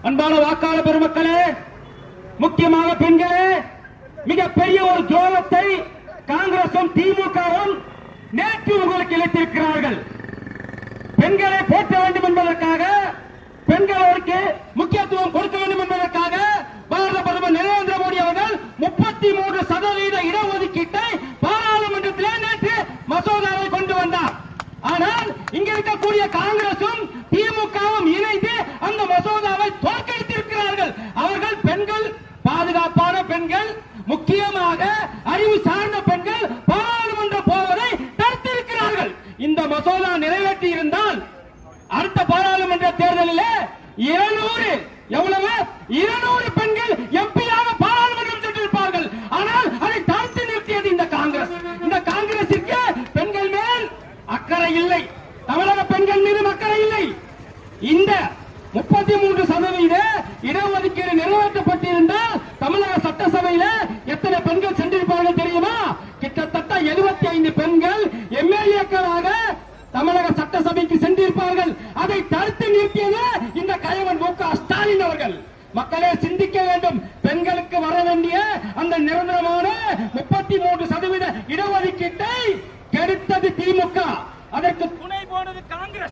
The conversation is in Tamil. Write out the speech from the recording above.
அன்பான வாக்காளர் பெருமக்களே, முக்கியமாக பெண்களே, மிகப்பெரிய ஒரு துரோகத்தை காங்கிரசும் திமுகவும் நேற்று உங்களுக்கு இழைத்திருக்கிறார்கள். பெண்களை போற்ற வேண்டும் என்பதற்காக, பெண்களுக்கு முக்கியத்துவம் கொடுக்க வேண்டும் என்பதற்காக பாரத பிரதமர் நரேந்திர மோடி அவர்கள் 33% இடஒதுக்கீட்டை பாராளுமன்றத்திலே நேற்று மசோதாவை கொண்டு வந்தார். ஆனால் இங்க இருக்கக்கூடிய காங்கிரசும் திமுகவும் இணைந்து அந்த மசோதாவை தோற்கடித்திருக்கிறார்கள். அவர்கள் பெண்கள், பாதுகாப்பான பெண்கள், முக்கியமாக அறிவு சார்ந்த பெண்கள் பாராளுமன்றம் போவதை தடுத்திருக்கிறார்கள். இந்த மசோதா நிறைவேற்றி இருந்தால் அடுத்த பாராளுமன்ற தேர்தலில் 200 பெண்கள் எம்பியாக பாராளுமன்றம் சென்றிருப்பார்கள். ஆனால் அதை தடுத்து நிறுத்தியது இந்த காங்கிரஸ். இந்த காங்கிரசுக்கு பெண்கள் மேல் அக்கறை இல்லை, தமிழக பெண்கள் மீது அக்கறை இல்லை. இந்த 33% இடஒதுக்கீடு நிறைவேற்றப்பட்டிருந்தால் தமிழக சட்டசபையில் எத்தனை பெண்கள் சென்றிருப்பார்கள் தெரியுமா? கிட்டத்தட்ட 75 பெண்கள் எம்எல்ஏக்களாக தமிழக சட்டசபைக்கு சென்றிருப்பார்கள். அதை தடுத்து நிறுத்தியது இந்த கயவன் மு க ஸ்டாலின் அவர்கள். மக்களே, சிந்திக்க வேண்டும். பெண்களுக்கு வர வேண்டிய அந்த நிரந்தரமான 33% இடஒதுக்கீட்டை கெடுத்தது திமுக, அதற்கு துணை போனது காங்கிரஸ்.